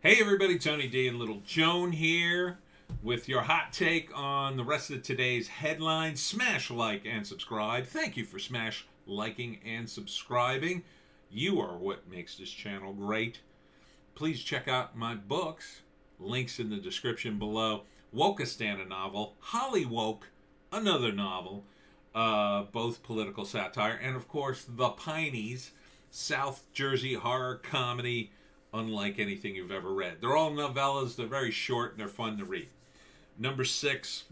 Hey everybody, Tony D and Little Joan here with your hot take on the rest of today's headlines. Smash like and subscribe. Thank you for smash liking and subscribing. You are what makes this channel great. Please check out my books. Links in the description below. Wokistan, a novel. Hollywoke, another novel. Both political satire. And of course, The Pineys, South Jersey horror comedy unlike anything you've ever read. They're all novellas. They're very short and they're fun to read. Number 6,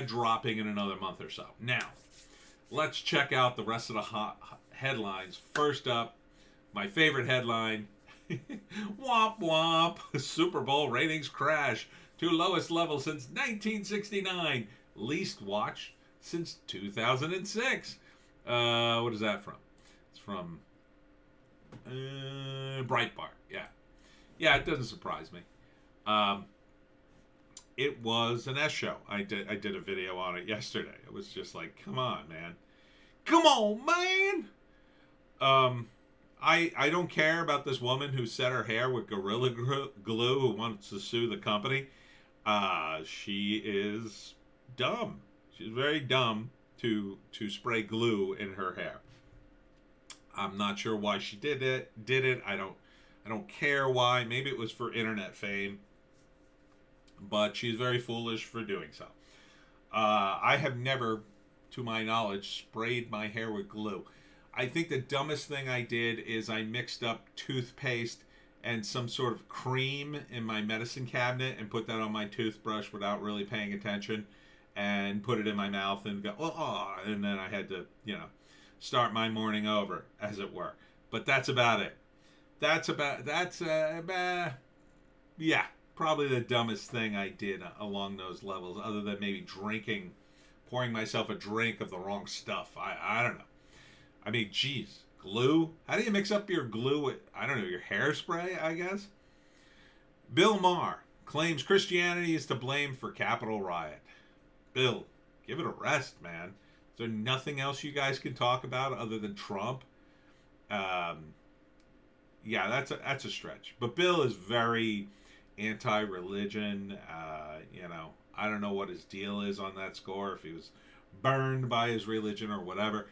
dropping in another month or so. Now, let's check out the rest of the hot headlines. First up, my favorite headline. Womp womp. Super Bowl ratings crash to lowest level since 1969. Least watched since 2006. What is that from? It's from Breitbart. Yeah, it doesn't surprise me. It was an S show. I did a video on it yesterday. It was just like, come on, man. Come on, man. I don't care about this woman who set her hair with Gorilla Glue who wants to sue the company. She is dumb. She's very dumb to spray glue in her hair. I'm not sure why she did it. I don't care why. Maybe it was for internet fame. But she's very foolish for doing so. I have never, to my knowledge, sprayed my hair with glue. I think the dumbest thing I did is I mixed up toothpaste and some sort of cream in my medicine cabinet and put that on my toothbrush without really paying attention and put it in my mouth and go, oh, and then I had to, start my morning over, as it were. But that's about it. Yeah, probably the dumbest thing I did along those levels, other than maybe pouring myself a drink of the wrong stuff. I don't know. I mean, geez, glue? How do you mix up your glue with, I don't know, your hairspray, I guess? Bill Maher claims Christianity is to blame for Capitol riot. Bill, give it a rest, man. Is there nothing else you guys can talk about other than Trump? Yeah, that's a stretch. But Bill is very anti-religion. I don't know what his deal is on that score, if he was burned by his religion or whatever.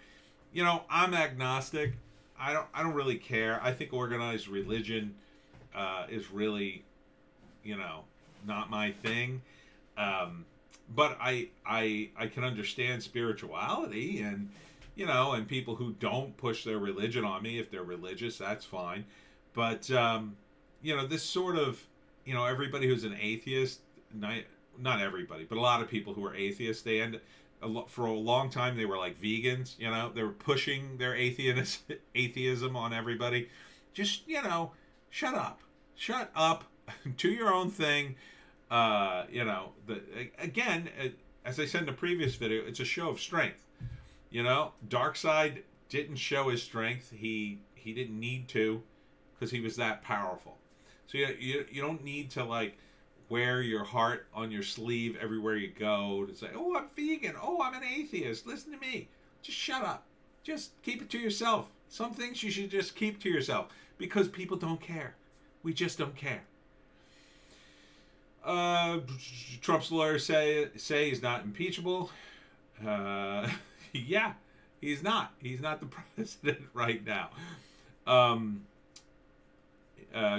I'm agnostic. I don't really care. I think organized religion is really, not my thing. But I can understand spirituality and and people who don't push their religion on me. If they're religious, that's fine. But this sort of everybody who's an atheist, not everybody, but a lot of people who are atheists, for a long time they were like vegans. They were pushing their atheism on everybody. Just shut up, do your own thing. Again, as I said in the previous video, it's a show of strength. Darkseid didn't show his strength. He didn't need to, because he was that powerful. So you don't need to wear your heart on your sleeve everywhere you go to say, oh, I'm vegan, oh, I'm an atheist, listen to me. Just shut up. Just keep it to yourself. Some things you should just keep to yourself, because people don't care. We just don't care. Trump's lawyers say he's not impeachable. Yeah, he's not. He's not the president right now.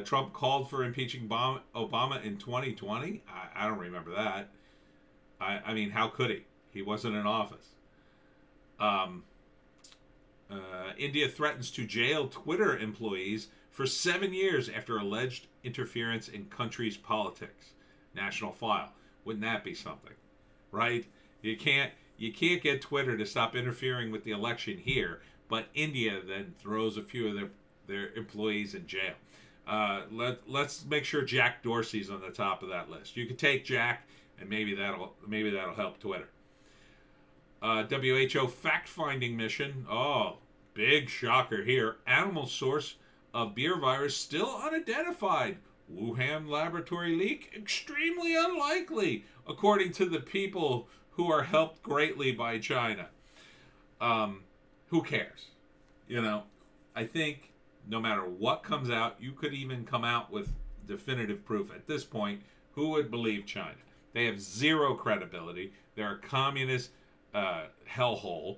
Trump called for impeaching Obama in 2020. I don't remember that. I mean, how could he? He wasn't in office. India threatens to jail Twitter employees for 7 years after alleged interference in country's politics. National file. Wouldn't that be something? Right? You can't get Twitter to stop interfering with the election here, but India then throws a few of their employees in jail. Let's make sure Jack Dorsey's on the top of that list. You could take Jack, and maybe that'll help Twitter. WHO fact-finding mission. Oh, big shocker here. Animal source of beer virus still unidentified. Wuhan laboratory leak extremely unlikely, according to the people who are helped greatly by China. Who cares? I think no matter what comes out, you could even come out with definitive proof at this point. Who would believe China? They have zero credibility. They're a communist hellhole,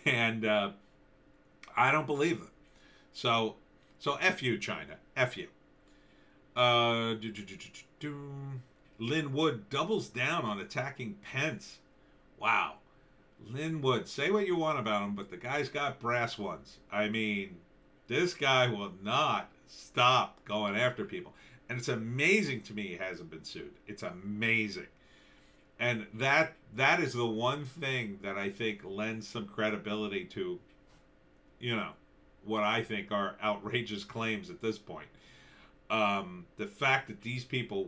and I don't believe them. So F you, China. F you. Lynn Wood doubles down on attacking Pence. Wow. Lynn Wood, say what you want about him, but the guy's got brass ones. I mean, this guy will not stop going after people. And it's amazing to me he hasn't been sued. It's amazing. And that is the one thing that I think lends some credibility to, what I think are outrageous claims at this point. The fact that these people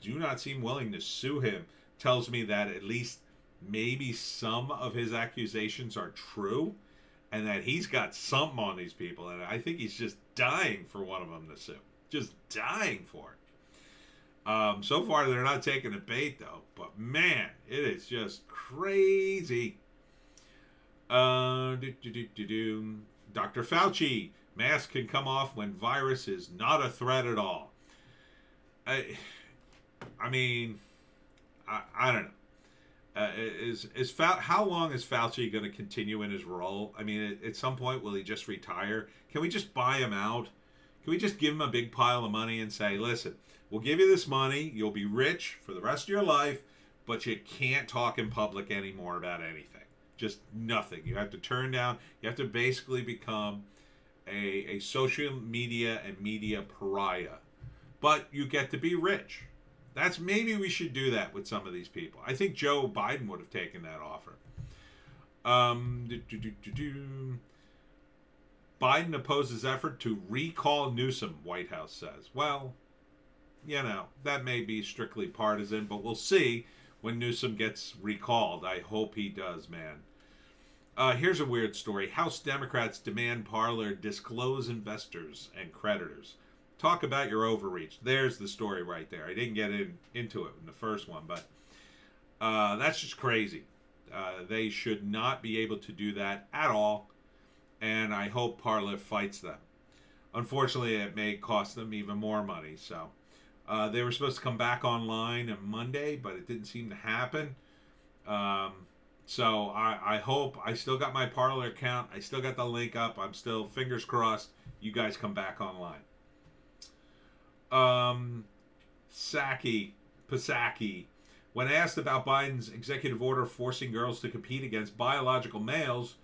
do not seem willing to sue him tells me that at least maybe some of his accusations are true, and that he's got something on these people, and I think he's just dying for one of them to sue. Just dying for it. So far, they're not taking a bait, though. But, man, it is just crazy. Dr. Fauci, mask can come off when virus is not a threat at all. I don't know. How long is Fauci going to continue in his role? I mean, at some point, will he just retire? Can we just buy him out? Can we just give him a big pile of money and say, listen, we'll give you this money, you'll be rich for the rest of your life, but you can't talk in public anymore about anything. Just nothing. You have to turn down, you have to basically become a social media and media pariah. But you get to be rich. Maybe we should do that with some of these people. I think Joe Biden would have taken that offer. Biden opposes effort to recall Newsom, White House says. Well, that may be strictly partisan, but we'll see when Newsom gets recalled. I hope he does, man. Here's a weird story. House Democrats demand Parler disclose investors and creditors. Talk about your overreach. There's the story right there. I didn't get into it in the first one, but that's just crazy. They should not be able to do that at all, and I hope Parler fights them. Unfortunately, it may cost them even more money. So they were supposed to come back online on Monday, but it didn't seem to happen. So I hope. I still got my Parler account. I still got the link up. I'm still, fingers crossed, you guys come back online. Psaki, when asked about Biden's executive order forcing girls to compete against biological males,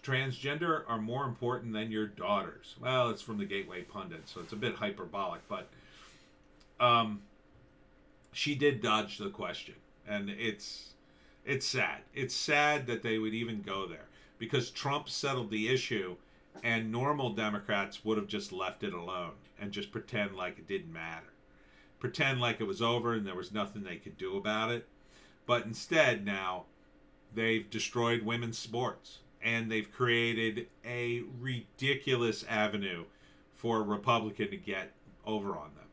transgender are more important than your daughters. Well, it's from the Gateway Pundit, so it's a bit hyperbolic, but she did dodge the question, and it's sad. It's sad that they would even go there, because Trump settled the issue, and normal Democrats would have just left it alone and just pretend like it didn't matter. Pretend like it was over and there was nothing they could do about it. But instead now, they've destroyed women's sports. And they've created a ridiculous avenue for a Republican to get over on them.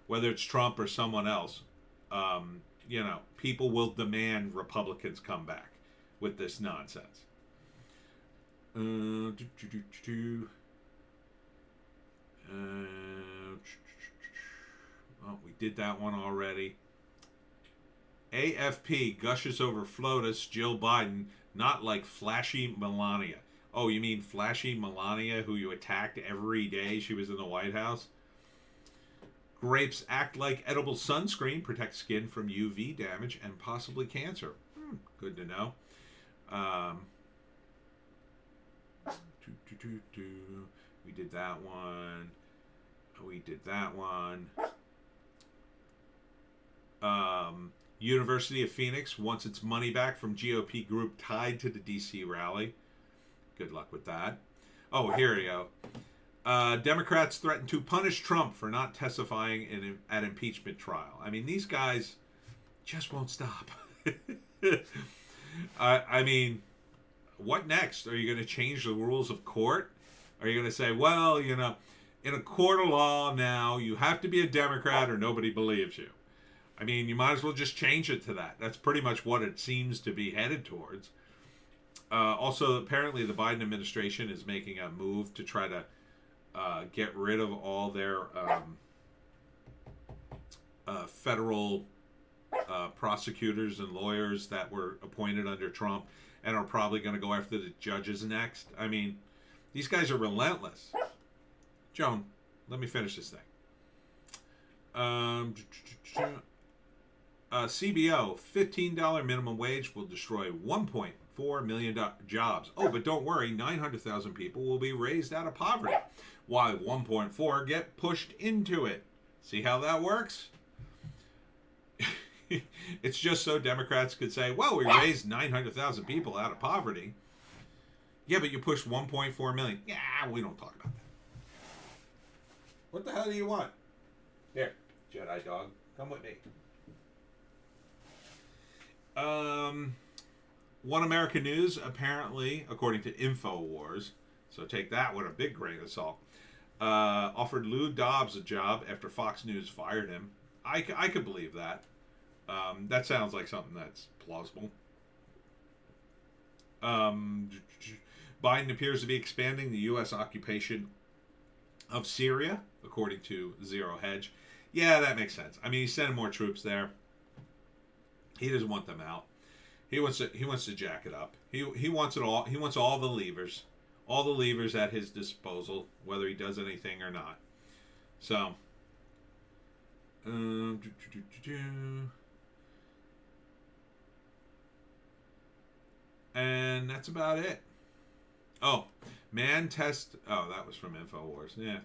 Whether it's Trump or someone else, people will demand Republicans come back with this nonsense. We did that one already. AFP gushes over FLOTUS, Jill Biden, not like flashy Melania. Oh, you mean flashy Melania, who you attacked every day she was in the White House? Grapes act like edible sunscreen, protect skin from UV damage and possibly cancer. Good to know. We did that one. University of Phoenix wants its money back from GOP group tied to the DC rally. Good luck with that. Oh, here we go. Democrats threaten to punish Trump for not testifying at impeachment trial. I mean, these guys just won't stop. I mean, what next? Are you going to change the rules of court? Are you going to say, well, in a court of law now, you have to be a Democrat or nobody believes you? I mean, you might as well just change it to that. That's pretty much what it seems to be headed towards. Also, apparently the Biden administration is making a move to try to get rid of all their federal prosecutors and lawyers that were appointed under Trump and are probably going to go after the judges next. I mean, these guys are relentless. Joan, let me finish this thing. CBO, $15 minimum wage will destroy 1.4 million jobs. Oh, but don't worry, 900,000 people will be raised out of poverty, while 1.4 get pushed into it. See how that works? It's just so Democrats could say, well, we raised 900,000 people out of poverty. Yeah, but you pushed 1.4 million. Yeah, we don't talk about that. What the hell do you want? Here, Jedi dog, come with me. One American News, apparently, according to InfoWars, so take that with a big grain of salt, offered Lou Dobbs a job after Fox News fired him. I could believe that. That sounds like something that's plausible. Biden appears to be expanding the U.S. occupation of Syria, according to Zero Hedge. Yeah, that makes sense. I mean, he's sending more troops there. He doesn't want them out. He wants to jack it up. He wants it all. He wants all the levers at his disposal, whether he does anything or not. So, and that's about it. Oh, man test. Oh, that was from InfoWars. Yeah,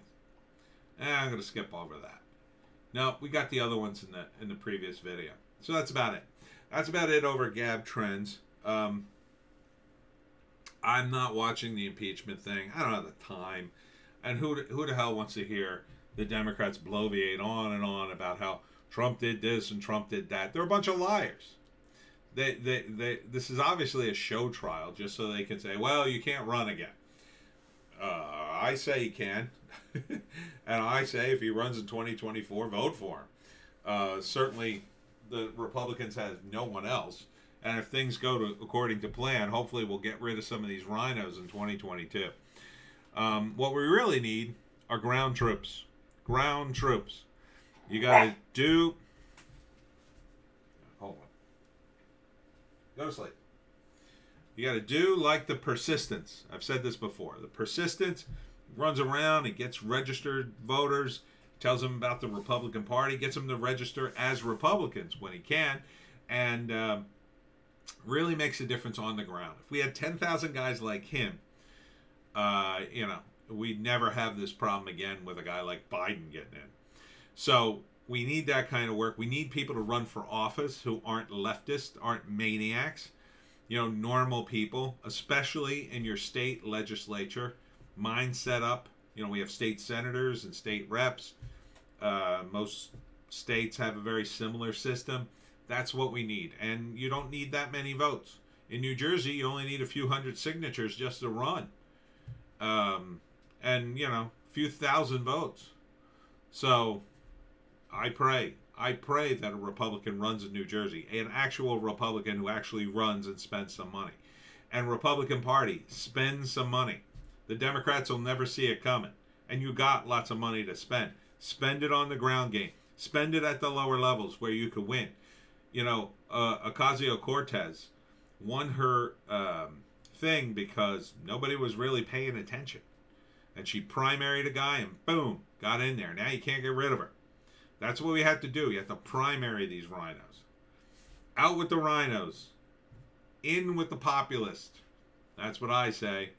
I'm gonna skip over that. No, we got the other ones in the previous video. So that's about it. That's about it over Gab Trends. I'm not watching the impeachment thing. I don't have the time. And who the hell wants to hear the Democrats bloviate on and on about how Trump did this and Trump did that? They're a bunch of liars. This is obviously a show trial just so they can say, well, you can't run again. I say he can. And I say if he runs in 2024, vote for him. Certainly the Republicans have no one else. And if things go according to plan, hopefully we'll get rid of some of these rhinos in 2022. What we really need are ground troops. Ground troops. You got to do... Hold on. Go to sleep. You got to do like the Persistence. I've said this before. The Persistence runs around and gets registered voters, tells them about the Republican Party, gets them to register as Republicans when he can, and really makes a difference on the ground. If we had 10,000 guys like him, we'd never have this problem again with a guy like Biden getting in. So we need that kind of work. We need people to run for office who aren't leftists, aren't maniacs, normal people, especially in your state legislature. Mine set up, we have state senators and state reps. Most states have a very similar system. That's what we need. And you don't need that many votes. In New Jersey, you only need a few hundred signatures just to run. And, a few thousand votes. So I pray that a Republican runs in New Jersey, an actual Republican who actually runs and spends some money. And Republican Party, spend some money. The Democrats will never see it coming. And you got lots of money to spend. Spend it on the ground game. Spend it at the lower levels where you could win. Ocasio-Cortez won her thing because nobody was really paying attention. And she primaried a guy and boom, got in there. Now you can't get rid of her. That's what we have to do. You have to primary these rhinos. Out with the rhinos. In with the populist. That's what I say.